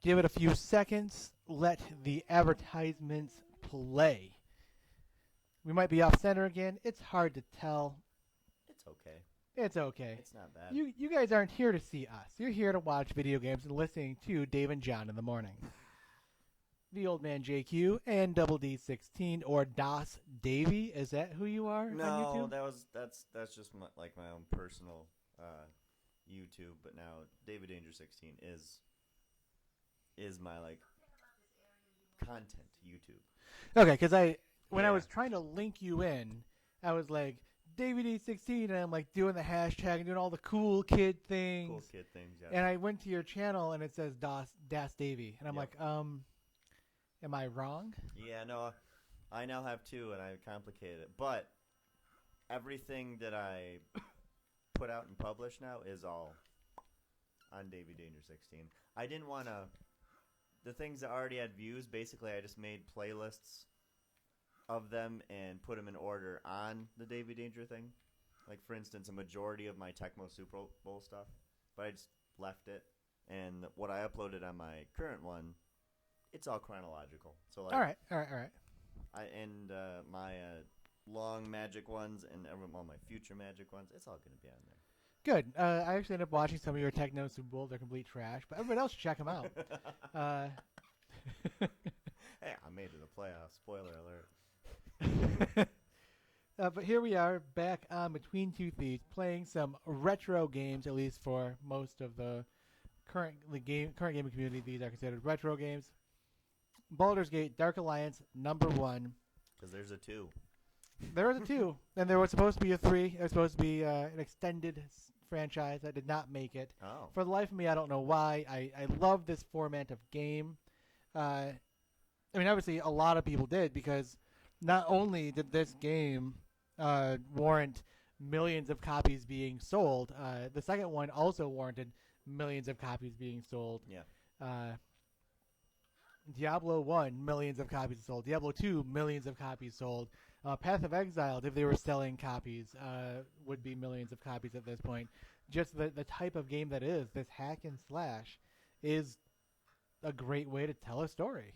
Give it a few seconds. Let the advertisements play. We might be off center again. It's hard to tell. It's okay. It's okay. It's not bad. You guys aren't here to see us. You're here to watch video games and listening to Dave and John in the morning. The OldManJQ and Double D16 or Das Davy. Is that who you are on YouTube? No, that's just my own personal YouTube. But now David Danger 16 is my content YouTube. Okay, because when I was trying to link you in, I was like David D16, and I'm like doing the hashtag and doing all the cool kid things. Cool kid things, yeah. And I went to your channel and it says Das Davy, and I'm like, am I wrong? Yeah, no, I now have two, and I complicated it. But everything that I put out and publish now is all on David Danger 16. I didn't want to. The things that already had views, basically, I just made playlists of them and put them in order on the David Danger thing. Like, for instance, a majority of my Tecmo Super Bowl stuff, but I just left it. And what I uploaded on my current one, it's all chronological. So like, All right. My long Magic ones and all my future Magic ones, it's all going to be on there. Good. I actually ended up watching some of your Techno Super Bowl. They're complete trash, but everybody else should check them out. Hey, I made it a playoff. Spoiler alert. But here we are back on Between Two Thieves, playing some retro games. At least for most of the current gaming community, these are considered retro games. Baldur's Gate: Dark Alliance #1. Because there's a 2. There was a 2, and there was supposed to be a 3. There was supposed to be an extended franchise that did not make it. Oh. For the life of me, I don't know why. I love this format of game. I mean, obviously, a lot of people did, because not only did this game warrant millions of copies being sold, the second one also warranted millions of copies being sold. Yeah. Diablo 1, millions of copies sold. Diablo 2, millions of copies sold. Path of Exile, if they were selling copies, would be millions of copies at this point. Just the type of game that is, this hack and slash, is a great way to tell a story.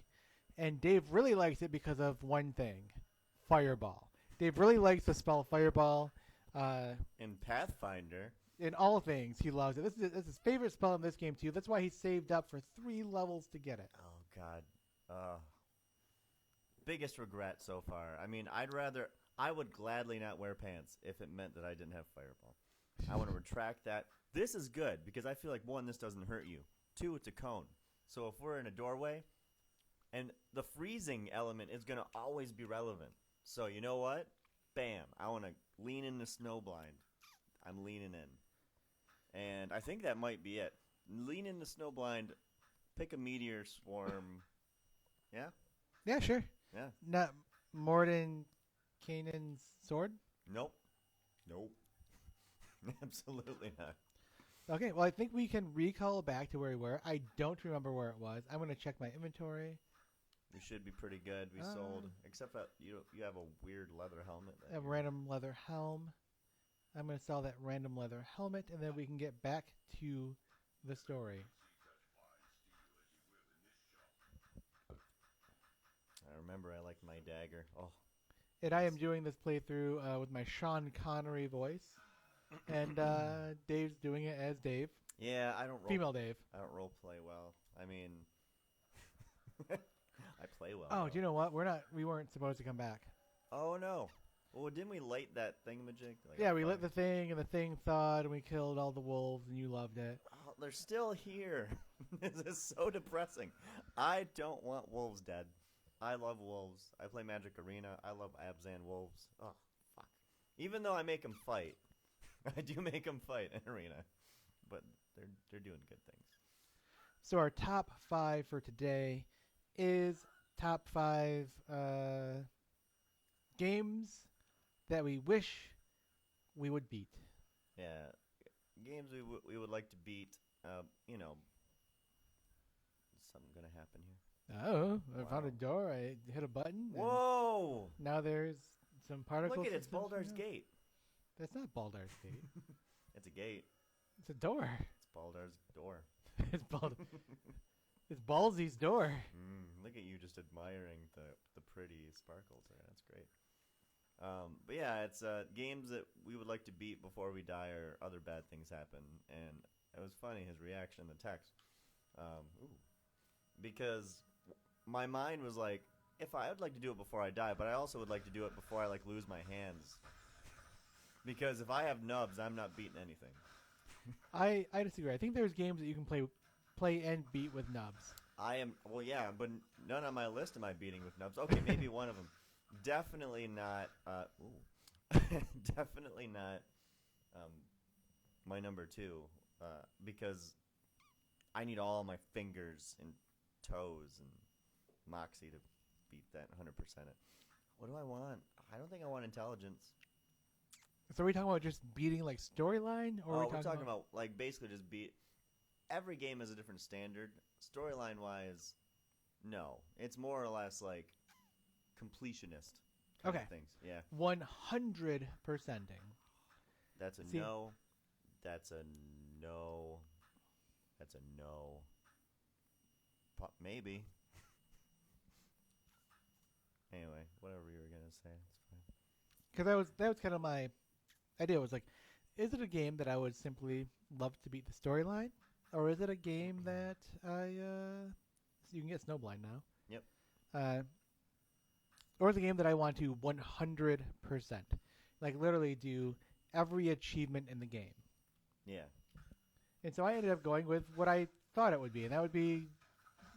And Dave really likes it because of one thing: Fireball. Dave really likes the spell Fireball. In Pathfinder. In all things, he loves it. This is his favorite spell in this game, too. That's why he saved up for 3 levels to get it. Oh, God. Biggest regret so far. I mean, I would gladly not wear pants if it meant that I didn't have Fireball. I want to retract that. This is good because I feel like, 1, this doesn't hurt you. 2, it's a cone. So if we're in a doorway, and the freezing element is going to always be relevant. So you know what? Bam. I want to lean in the snow blind. I'm leaning in. And I think that might be it. Lean in the snow blind, pick a meteor swarm. Yeah? Yeah, sure. Yeah. Not Morden Kanan's sword? Nope. Absolutely not. Okay, well, I think we can recall back to where we were. I don't remember where it was. I'm going to check my inventory. We should be pretty good. We sold, except that you have a weird leather helmet. A random leather helm. I'm going to sell that random leather helmet, and then we can get back to the story. I remember I liked my dagger. Oh. And I am doing this playthrough with my Sean Connery voice, and Dave's doing it as Dave. Yeah, I don't Female Dave. I don't role play well. I mean, I play well. Oh, though. do you know what? We weren't supposed to come back. Oh no. Well, didn't we light that thingamajig? Yeah, we lit the thing, and the thing thawed, and we killed all the wolves, and you loved it. Oh, they're still here. This is so depressing. I don't want wolves dead. I love wolves. I play Magic Arena. I love Abzan wolves. Oh, fuck. Even though I make them fight, I do make them fight in Arena, but they're doing good things. So our top 5 for today is top 5 games that we wish we would beat. Yeah, games we would like to beat. Something gonna happen here. Oh, I found a door. I hit a button. Whoa! Now there's some particles. Look at it. It's Baldur's Gate. That's not Baldur's Gate. It's a gate. It's a door. It's Baldur's door. It's Baldur. It's Ballsy's door. Look at you just admiring the pretty sparkles there. That's great. But yeah, it's games that we would like to beat before we die or other bad things happen. And it was funny, his reaction in the text. Because my mind was like, if I would like to do it before I die, but I also would like to do it before I like lose my hands. Because if I have nubs, I'm not beating anything. I disagree. I think there's games that you can play and beat with nubs. Well, yeah, but none on my list am I beating with nubs. Okay, maybe one of them. Definitely not. Definitely not. My number 2, because I need all my fingers and toes and moxie to beat that 100% it. What do I want? I don't think I want intelligence. So are we talking about just beating like storyline, or we're talking about like basically just beat. Every game has a different standard. Storyline wise, no. It's more or less like completionist kind of things. Yeah. 100%ing. That's a no. That's a no. That's a no. Maybe. Anyway, whatever you were gonna say, it's fine. Because that was kind of my idea. Was like, is it a game that I would simply love to beat the storyline, or is it a game that you can get snowblind now? Yep. Or is it a game that I want to 100%, like literally do every achievement in the game? Yeah. And so I ended up going with what I thought it would be, and that would be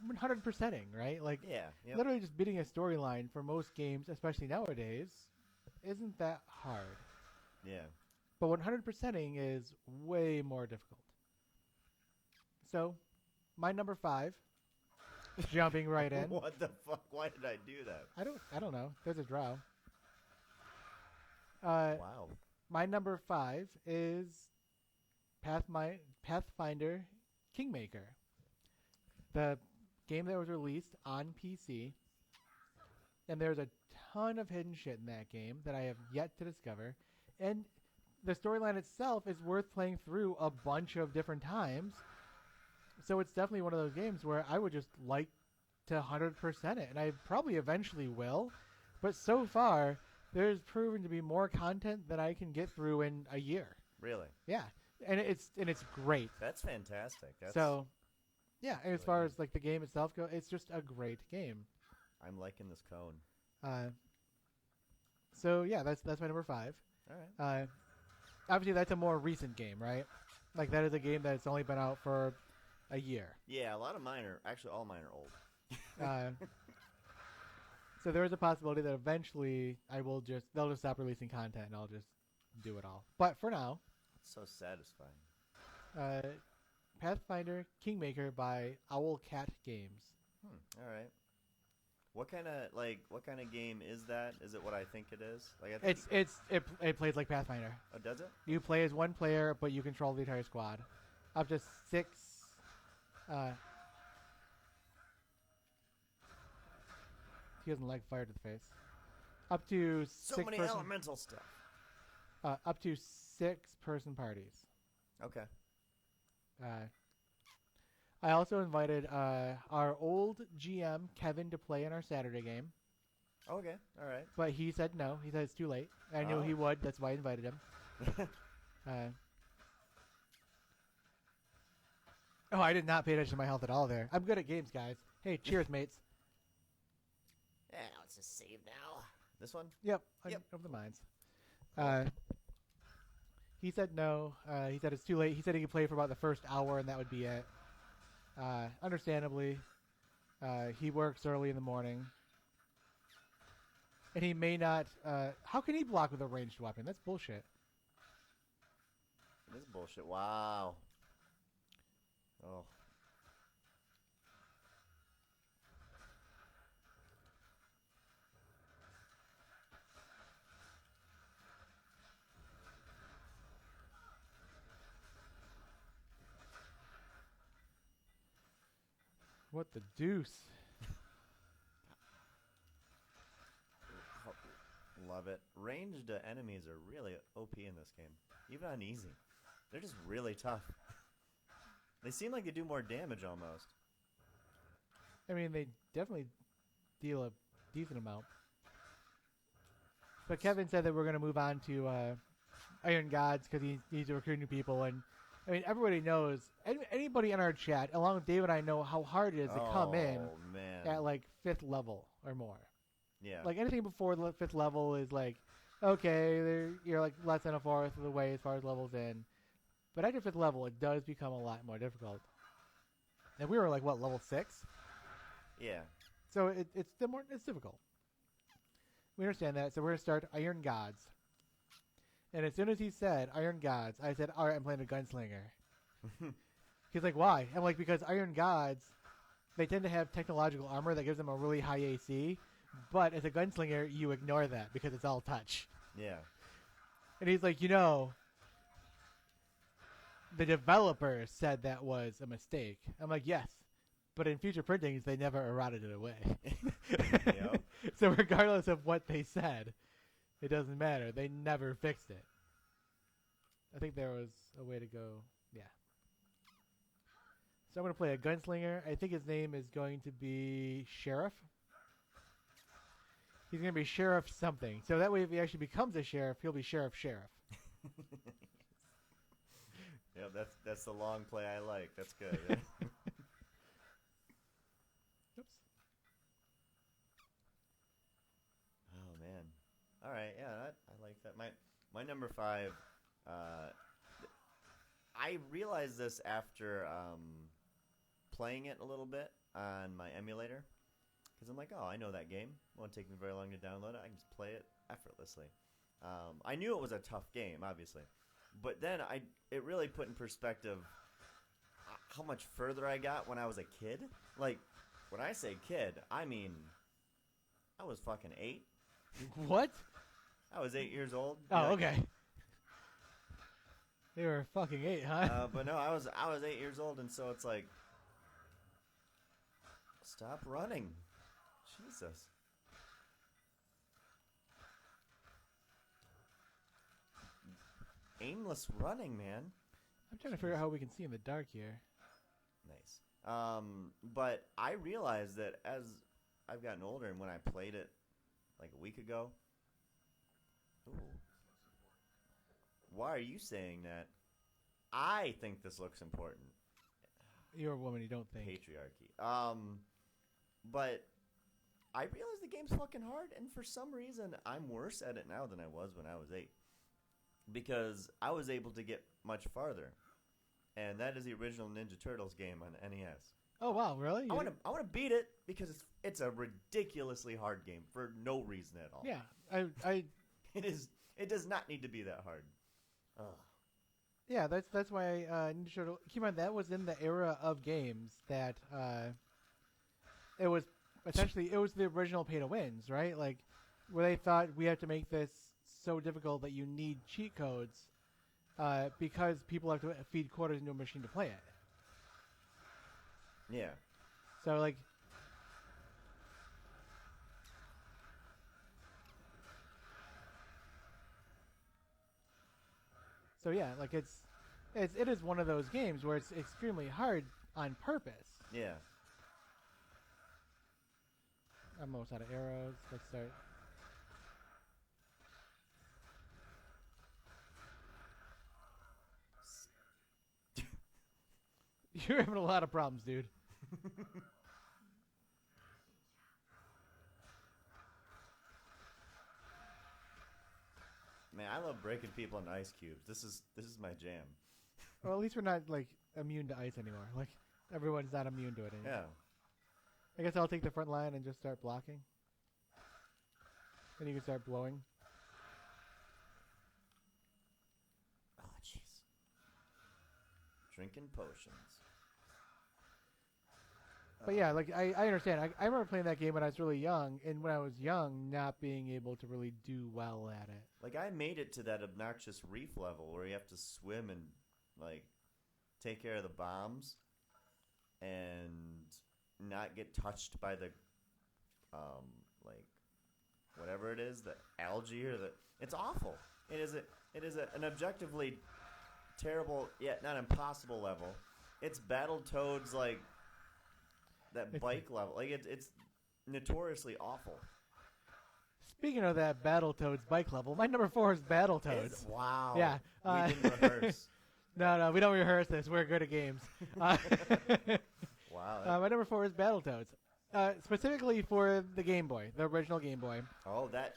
100%ing, right? Like, yeah, literally just beating a storyline for most games, especially nowadays, isn't that hard. Yeah. But 100%ing is way more difficult. So, my number 5, jumping right in. What the fuck? Why did I do that? I don't know. There's a draw. Wow. My number 5 is Pathfinder Kingmaker. The game that was released on PC. And there's a ton of hidden shit in that game that I have yet to discover. And the storyline itself is worth playing through a bunch of different times. So it's definitely one of those games where I would just like to 100% it. And I probably eventually will. But so far, there's proven to be more content than I can get through in a year. Really? Yeah. And it's great. That's fantastic. Yeah, and as far as like the game itself goes, it's just a great game. I'm liking this cone. So yeah, that's my number 5. All right. Obviously that's a more recent game, right? Like that is a game that's only been out for a year. Yeah, a lot of mine are actually all mine are old. So there is a possibility that eventually they'll just stop releasing content and I'll just do it all. But for now, it's so satisfying. Pathfinder Kingmaker by Owlcat Games. All right. What kind of game is that? Is it what I think it is? Like I think it plays like Pathfinder. Oh, does it? You play as one player, but you control the entire squad. Up to 6. He doesn't like fire to the face. Up to so many elemental stuff. Up to 6-person parties. Okay. I also invited our old GM Kevin to play in our Saturday game. Okay, all right. But he said no. He said it's too late. I knew he would. That's why I invited him. I did not pay attention to my health at all there. I'm good at games, guys. Hey, cheers, mates. Yeah, let's just save now. This one? Yep. Over the mines. He said no. He said it's too late. He said he could play for about the first hour, and that would be it. Understandably, he works early in the morning. And he may not... how can he block with a ranged weapon? That's bullshit. This is bullshit. Wow. Oh. What the deuce? Love it. Ranged enemies are really OP in this game. Even on easy. They're just really tough. They seem like they do more damage almost. I mean, they definitely deal a decent amount. But Kevin said that we're going to move on to Iron Gods because he needs to recruit new people. And I mean, everybody knows, anybody in our chat, along with Dave and I, know how hard it is to come in man. at like 5th level or more. Yeah. Like anything before the 5th level is like, okay, you're like less than a fourth of the way as far as levels in. But after 5th level, it does become a lot more difficult. And we were like, what, level 6? Yeah. So it's difficult. We understand that, so we're going to start Iron Gods. And as soon as he said Iron Gods, I said, all right, I'm playing a gunslinger. He's like, why? I'm like, because Iron Gods, they tend to have technological armor that gives them a really high AC, but as a gunslinger, you ignore that because it's all touch. Yeah. And he's like, the developer said that was a mistake. I'm like, yes, but in future printings, they never eroded it away. Yep. So regardless of what they said, it doesn't matter. They never fixed it. I think there was a way to go. Yeah. So I'm going to play a gunslinger. I think his name is going to be Sheriff. He's going to be Sheriff something. So that way if he actually becomes a sheriff, he'll be Sheriff. Yep, that's the long play I like. That's good. Yeah. Oops. Oh man. All right, yeah, I like that. My number 5. I realized this after playing it a little bit on my emulator, because I'm like, oh, I know that game. It won't take me very long to download it. I can just play it effortlessly. I knew it was a tough game, obviously, but then it really put in perspective how much further I got when I was a kid. Like, when I say kid, I mean I was fucking 8. What? I was 8 years old. Oh, okay. They were fucking 8, huh? But no, I was 8 years old, and so it's like, stop running, Jesus. Aimless running, man. I'm trying to figure out how we can see in the dark here. Nice. But I realized that as I've gotten older, and when I played it like a week ago. Ooh. Why are you saying that? I think this looks important. You're a woman, you don't think. Patriarchy. But I realize the game's fucking hard, and for some reason, I'm worse at it now than I was when I was 8. Because I was able to get much farther. And that is the original Ninja Turtles game on NES. Oh, wow, really? I want to beat it because it's a ridiculously hard game for no reason at all. Yeah, It does not need to be that hard. Ugh. Yeah, that's why Ninja Turtle. Keep in mind that was in the era of games that it was essentially the original pay to wins, right? Like where they thought we have to make this so difficult that you need cheat codes because people have to feed quarters into a machine to play it. Yeah. So like. So yeah, like it is one of those games where it's extremely hard on purpose. Yeah. I'm almost out of arrows. Let's start. You're having a lot of problems, dude. Man, I love breaking people into ice cubes. This is my jam. Well, at least we're not like immune to ice anymore. Like everyone's not immune to it anymore. Yeah. I guess I'll take the front line and just start blocking. Then you can start blowing. Oh, jeez. Drinking potions. But yeah, like I understand. I remember playing that game when I was really young, and when I was young, not being able to really do well at it. Like I made it to that obnoxious reef level where you have to swim and like take care of the bombs and not get touched by the like whatever it is, the algae or it's awful. It is an objectively terrible yet not impossible level. It's Battletoads like that bike level. Like it's notoriously awful. Speaking of that Battletoads bike level, my number 4 is Battletoads. Wow. Yeah. We didn't rehearse. No, we don't rehearse this. We're good at games. Wow. My number 4 is Battletoads. Specifically for the Game Boy, the original Game Boy. Oh, that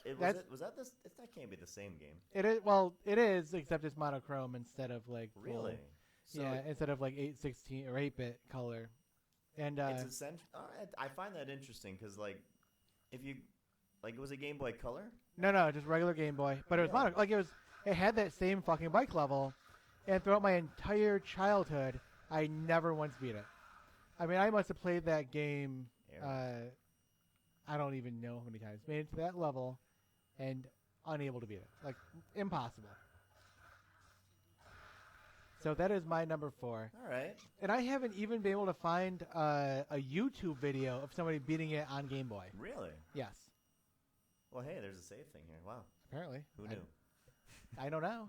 can't be the same game. It is. Well, it is, except it's monochrome instead of like Really? Full, yeah, instead of like 816 or 8-bit color. And it's essential. I find that interesting because like, if you like, it was a Game Boy Color. No, just regular Game Boy, but it was mono. Like it had that same fucking bike level, and throughout my entire childhood, I never once beat it. I mean, I must have played that game. I don't even know how many times. Made it to that level, and unable to beat it. Like impossible. So that is my number 4. All right. And I haven't even been able to find a YouTube video of somebody beating it on Game Boy. Really? Yes. Well, hey, there's a save thing here. Wow. Apparently. Who knew? I don't know.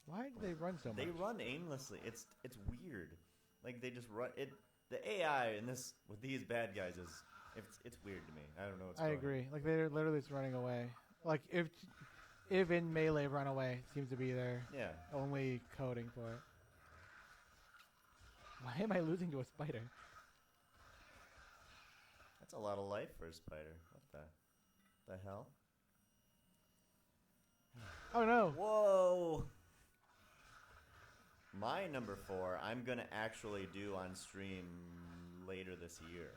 Why do they run so much? They run aimlessly. It's weird. Like they just run it. The AI in this with these bad guys is it's weird to me. I don't know what's going on. I agree. Like they're literally just running away. Like if in Melee run away seems to be their only coding for it. Why am I losing to a spider? That's a lot of life for a spider. What the hell? Oh no. Whoa. My number 4, I'm going to actually do on stream later this year.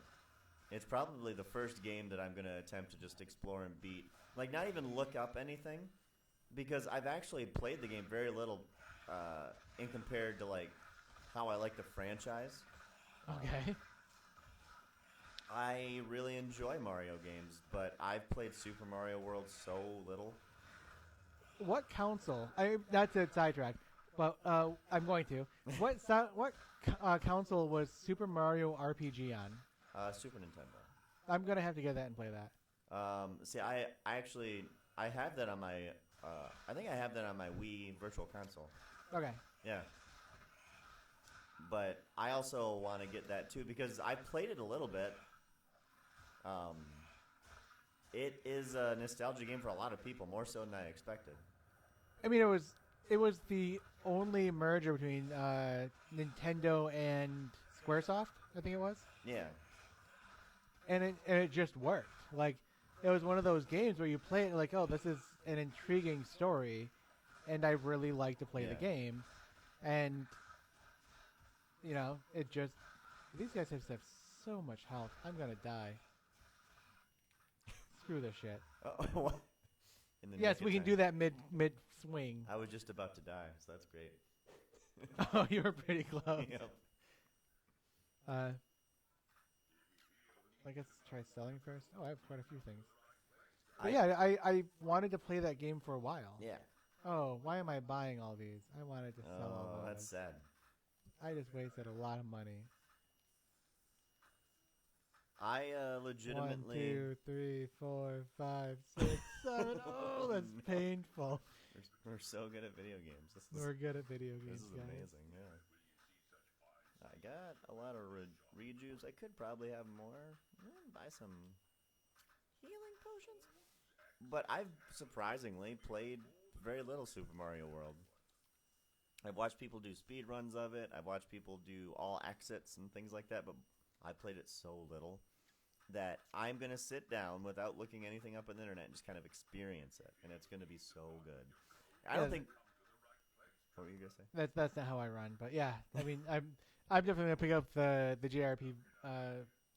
It's probably the first game that I'm going to attempt to just explore and beat. Like, not even look up anything, because I've actually played the game very little in compared to, like, how I like the franchise. Okay. I really enjoy Mario games, but I've played Super Mario World so little. What console? Not to sidetrack, but I'm going to. What console was Super Mario RPG on? Super Nintendo. I'm gonna have to get that and play that. See, I have that on my. I think I have that on my Wii Virtual Console. Okay. Yeah. But I also want to get that too because I played it a little bit. It is a nostalgia game for a lot of people, more so than I expected. I mean, it was the only merger between Nintendo and Squaresoft, I think it was. Yeah. And it just worked. Like, it was one of those games where you play it and like, oh, this is an intriguing story, and I really like to play the game. And, you know, it just... These guys have so much health. I'm going to die. Screw this shit. What? Yes, we can do that mid-swing. I was just about to die, so that's great. Oh, you were pretty close. Yep. I guess try selling first. Oh, I have quite a few things. But yeah, I wanted to play that game for a while. Yeah. Oh, why am I buying all these? I wanted to sell all those. That's sad. I just wasted a lot of money. I legitimately... 1, 2, 3, 4, 5, 6, 7. Oh, that's painful. We're so good at video games. We're good at video games, This is guys. amazing, yeah. I got a lot of rejuves. I could probably have more. Buy some healing potions. But I've surprisingly played very little Super Mario World. I've watched people do speed runs of it. I've watched people do all exits and things like that, but I played it so little that I'm going to sit down without looking anything up on the internet and just kind of experience it, and it's going to be so good. I don't think... What were you going to say? That's not how I run, but yeah. I mean, I'm definitely going to pick up the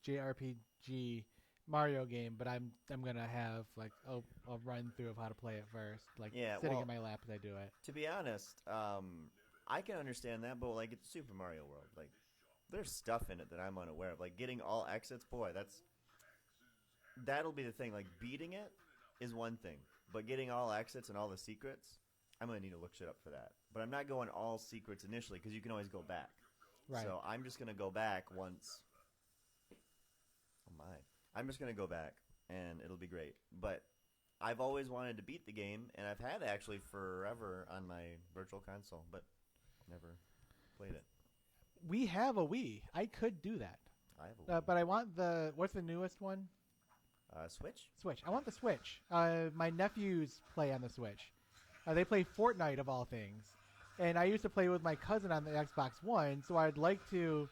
JRPG Mario game, but I'm going to have like a run through of how to play it first, like sitting in my lap as I do it. To be honest, I can understand that, but like it's Super Mario World, like there's stuff in it that I'm unaware of. Like getting all exits, boy, that'll be the thing. Like beating it is one thing, but getting all exits and all the secrets, I'm gonna need to look shit up for that. But I'm not going all secrets initially because you can always go back. Right. So I'm just gonna go back once. Oh my! I'm just gonna go back and it'll be great. But I've always wanted to beat the game, and I've had actually forever on my virtual console, but never played it. We have a Wii. I could do that. I have a Wii. But I want what's the newest one? Switch? Switch. I want the Switch. My nephews play on the Switch. They play Fortnite of all things. And I used to play with my cousin on the Xbox One, so I'd like to,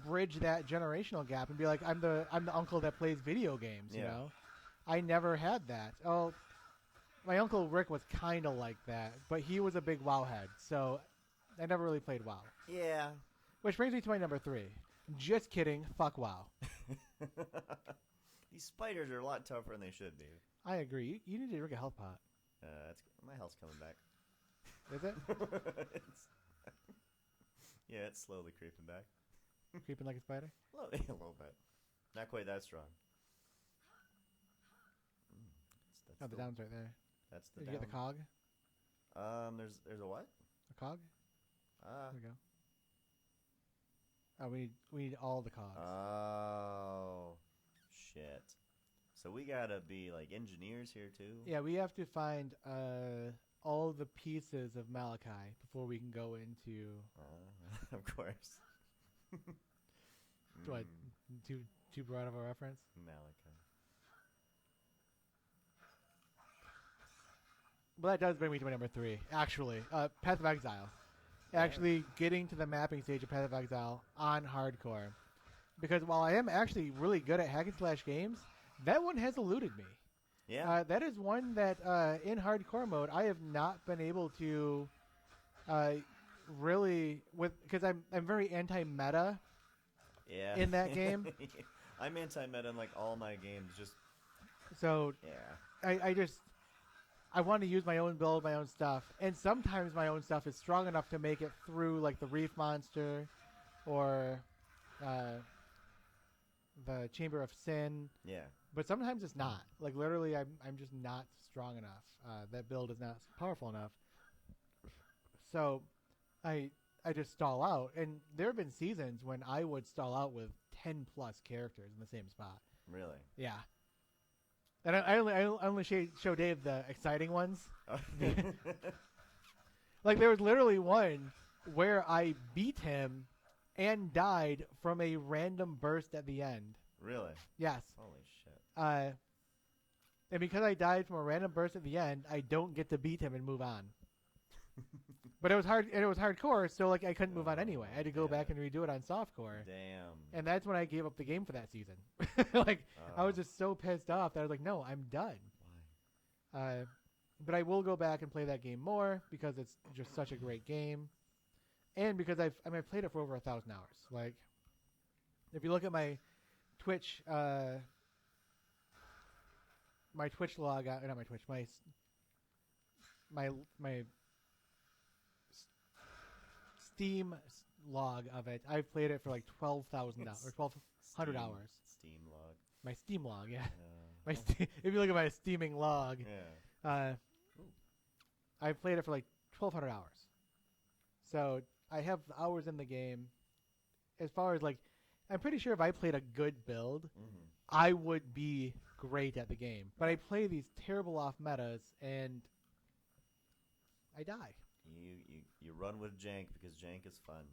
bridge that generational gap and be like, I'm the uncle that plays video games, you know? I never had that. Oh, my Uncle Rick was kind of like that, but he was a big WoW head, so I never really played WoW. Yeah. Which brings me to my number 3. Just kidding. Fuck WoW. These spiders are a lot tougher than they should be. I agree. You need to drink a health pot. My health's coming back. Is it? Yeah, it's slowly creeping back. Creeping like a spider? A little bit. Not quite that strong. Oh, the down's right there. That's the Did down. you get the cog? There's a what? A cog? There we go. Oh, we need all the cogs. Oh, shit. So we gotta be like engineers here too? Yeah, we have to find all the pieces of Malachi before we can go into... of course. What? Too broad of a reference? Malachi. Well, that does bring me to my number 3, actually. Path of Exile. Actually getting to the mapping stage of Path of Exile on hardcore. Because while I am actually really good at hack and slash games, that one has eluded me. Yeah. That is one that in hardcore mode I have not been able to really because I'm very anti-meta in that game. I'm anti-meta in like all my games. So I want to use my own build, my own stuff, and sometimes my own stuff is strong enough to make it through like the Reef Monster or the Chamber of Sin. Yeah. But sometimes it's not. Like literally, I'm just not strong enough. That build is not powerful enough. So I just stall out. And there have been seasons when I would stall out with 10 plus characters in the same spot. Really? Yeah. And I only show Dave the exciting ones. Like there was literally one where I beat him and died from a random burst at the end. Really? Yes. Holy shit. And because I died from a random burst at the end, I don't get to beat him and move on. But it was hard, and it was hardcore, so like I couldn't move on anyway. I had to go back and redo it on softcore. Damn. And that's when I gave up the game for that season. I was just so pissed off that I was like, no, I'm done. Why? But I will go back and play that game more because it's just such a great game, and because I've played it for over 1,000 hours. Like, if you look at my Twitch, log, not my Twitch, my Steam log of it, I've played it for like 12,000 hours or 1,200 hours. Steam log. My Steam log, yeah. If you look at my steaming log, I've played it for like 1,200 hours. So I have hours in the game. As far as like, I'm pretty sure if I played a good build, I would be great at the game. But I play these terrible off metas and I die. You run with jank because jank is fun.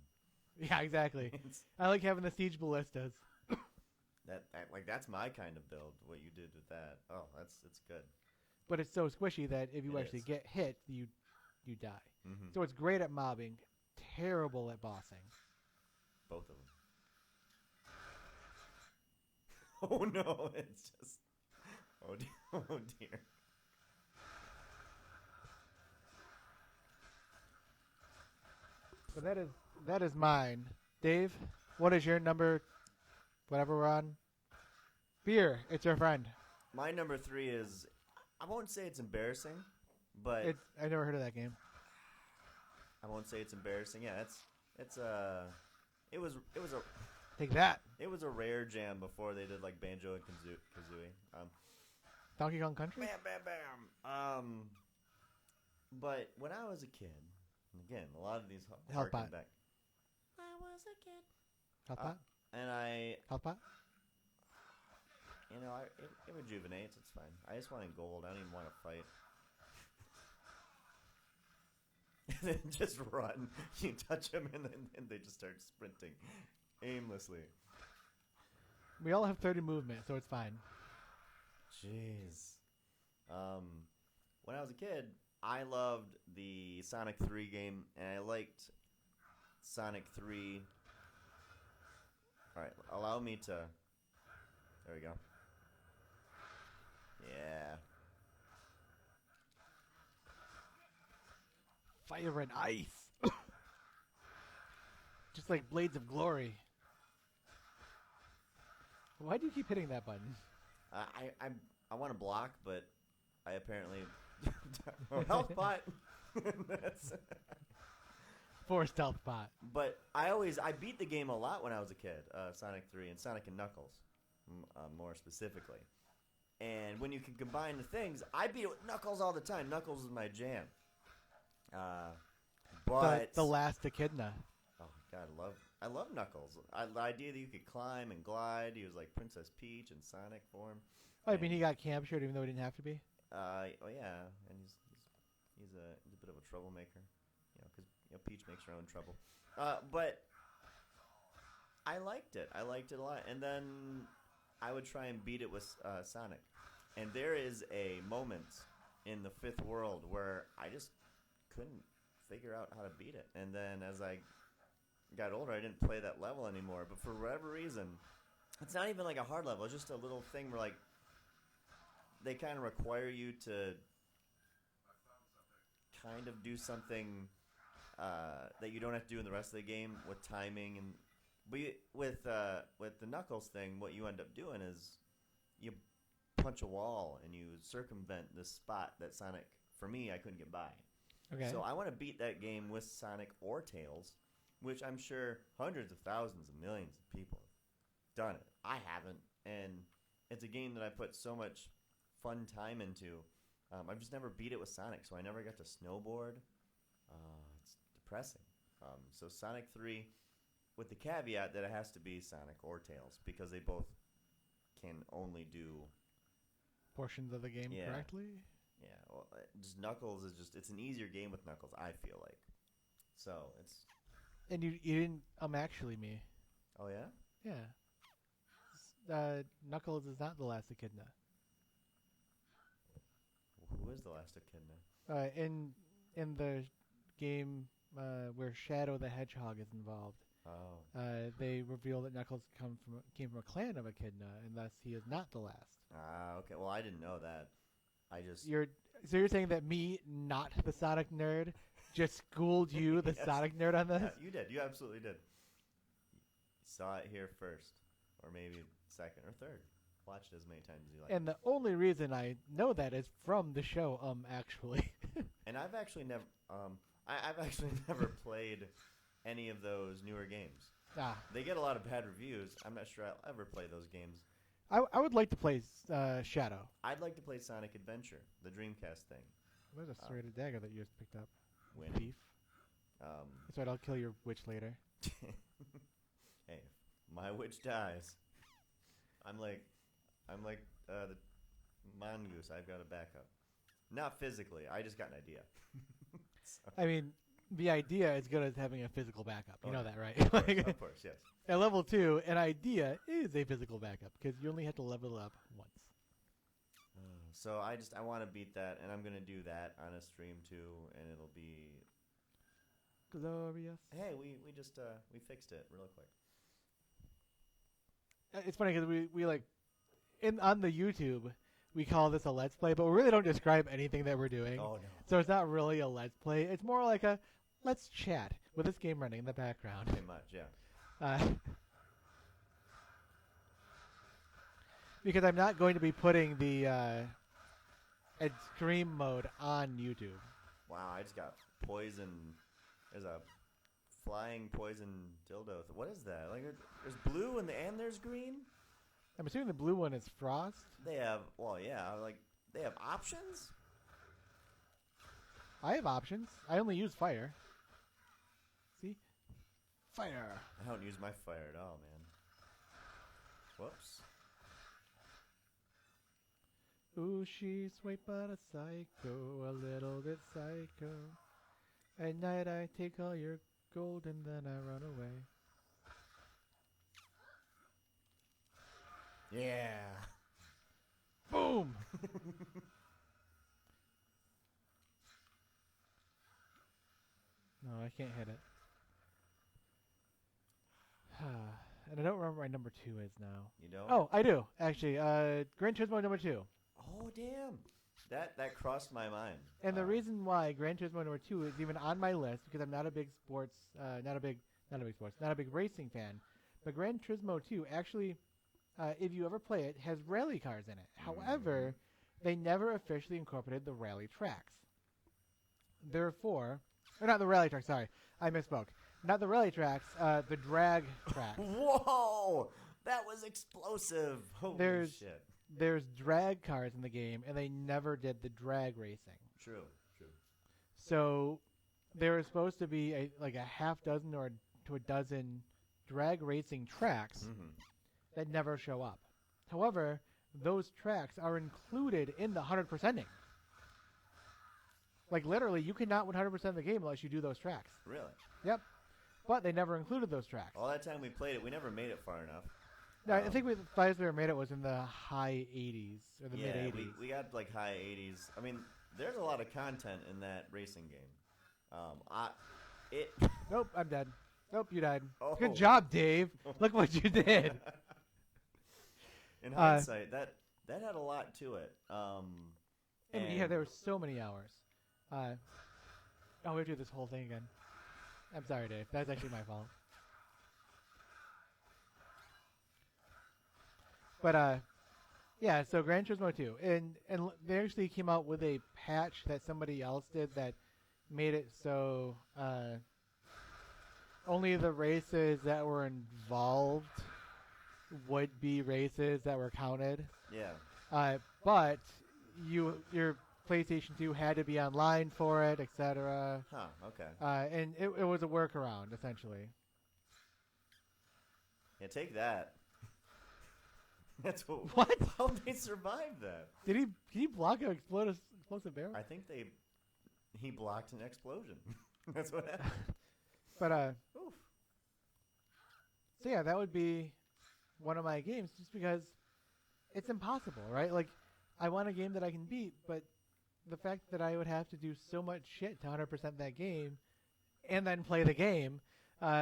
Yeah, exactly. I like having the siege ballistas. That's my kind of build. What you did with that, it's good. But it's so squishy that if you actually get hit, you die. So it's great at mobbing, terrible at bossing. Both of them. Oh no! It's just oh dear. So that is mine. Dave, what is your number? Whatever we're on. Beer, it's your friend. My number 3 is, I won't say it's embarrassing, but I never heard of that game. I won't say it's embarrassing. Yeah, it was a Take that. It was a rare jam before they did like Banjo and Kazooie. Donkey Kong Country. Bam, bam, bam. But when I was a kid, and again, a lot of these harken back. I was a kid. Health pot. And I Health pot. You know, it rejuvenates. It's fine. I just want gold. I don't even want to fight. And then just run. You touch them, and then they just start sprinting aimlessly. We all have 30 movement, so it's fine. Jeez. When I was a kid, I loved the Sonic 3 game, and I liked Sonic 3. All right, allow me to... There we go. Yeah. Fire and ice. Just like Blades of Glory. Why do you keep hitting that button? I want to block, but I apparently... oh, health bot! For stealth bot. But I beat the game a lot when I was a kid, Sonic 3 and Sonic and Knuckles, more specifically. And when you can combine the things, I beat it with Knuckles all the time. Knuckles is my jam. But the last echidna. Oh God, I love Knuckles. The idea that you could climb and glide. He was like Princess Peach in Sonic form. Oh, I mean, he got captured even though he didn't have to be. Oh yeah, and he's a bit of a troublemaker. Because Peach makes her own trouble. But I liked it. I liked it a lot. And then I would try and beat it with Sonic. And there is a moment in the fifth world where I just couldn't figure out how to beat it. And then as I got older, I didn't play that level anymore. But for whatever reason, it's not even like a hard level. It's just a little thing where like they kind of require you to kind of do something that you don't have to do in the rest of the game with timing. And with the Knuckles thing, what you end up doing is you punch a wall and you circumvent this spot that Sonic, for me, I couldn't get by. Okay. So I want to beat that game with Sonic or Tails, which I'm sure hundreds of thousands of millions of people have done it. I haven't, and it's a game that I put so much fun time into. I've just never beat it with Sonic, so I never got to snowboard. It's depressing. So Sonic 3, with the caveat that it has to be Sonic or Tails, because they both can only do portions of the game correctly. Yeah, well, just Knuckles is it's an easier game with Knuckles, I feel like. So it's. And you didn't actually me. Oh yeah. Yeah. Knuckles is not the last echidna. Who is the last echidna? In the game where Shadow the Hedgehog is involved. Oh. They reveal that Knuckles came from a clan of echidna, and thus he is not the last. Ah, okay. Well, I didn't know that. You're saying that me, not the Sonic nerd, just schooled you, the Yes. Sonic nerd, on this? Yeah, you did. You absolutely did. You saw it here first, or maybe second or third. Watch it as many times as you like. And the only reason I know that is from the show, actually. And I've actually never, I've actually never played any of those newer games. They get a lot of bad reviews. I'm not sure I'll ever play those games. I would like to play Shadow. I'd like to play Sonic Adventure, the Dreamcast thing. Where's a serrated dagger that you just picked up? Win. Thief. That's right, I'll kill your witch later. Hey, my witch dies. I'm like the mongoose. I've got a backup. Not physically. I just got an idea. So. I mean, the idea is good as having a physical backup. You know that, right? Of course, yes. At level 2, an idea is a physical backup because you only have to level it up once. So I want to beat that, and I'm gonna do that on a stream too, and it'll be glorious. Hey, we just we fixed it real quick. It's funny because we like on the YouTube we call this a let's play, but we really don't describe anything that we're doing. Oh no! So it's not really a let's play. It's more like a let's chat with this game running in the background. Pretty much, yeah. Because I'm not going to be putting the extreme mode on YouTube. Wow, I just got poison. There's a flying poison dildo. What is that? Like, there's blue and there's green? I'm assuming the blue one is Frost. They have, well, yeah, like, they have options? I have options. I only use fire. See? Fire. I don't use my fire at all, man. Whoops. Ooh, she's sweet but a psycho, a little bit psycho. At night I take all your gold and then I run away. Yeah. Boom! No, I can't hit it. And I don't remember what my number 2 is now. You don't? Oh, I do, actually. Gran Turismo number 2. Oh, damn. That crossed my mind. And the reason why Gran Turismo number 2 is even on my list, because I'm not a big not a big racing fan, but Gran Turismo 2 actually, if you ever play it, has rally cars in it. However, they never officially incorporated the rally tracks. Therefore, or not the rally tracks, sorry, I misspoke. Not the rally tracks, the drag tracks. Whoa! That was explosive. Holy shit. There's drag cars in the game, and they never did the drag racing. True. So there was supposed to be like a half dozen or to a dozen drag racing tracks that never show up. However, those tracks are included in the 100%ing. Like literally, you cannot 100% the game unless you do those tracks. Really? Yep. But they never included those tracks. All that time we played it, we never made it far enough. No, I think the farthest we ever made it was in the high 80s or the mid 80s. We got like high 80s. I mean, there's a lot of content in that racing game. Nope, I'm dead. Nope, you died. Oh. Good job, Dave. Look what you did. In hindsight, that had a lot to it. Yeah, there were so many hours. We have to do this whole thing again. I'm sorry, Dave. That's actually my fault. But yeah. So Gran Turismo 2, and they actually came out with a patch that somebody else did that made it so only the races that were involved would be races that were counted. Yeah. But your PlayStation 2 had to be online for it, etc. Huh. Okay. And it was a workaround essentially. Yeah. Take that. That's what. What? How they survive that? Did he block an explosive barrel? I think he blocked an explosion. That's what happened. But Oof. so yeah, that would be one of my games, just because it's impossible, right? Like, I want a game that I can beat, but the fact that I would have to do so much shit to 100% that game, and then play the game,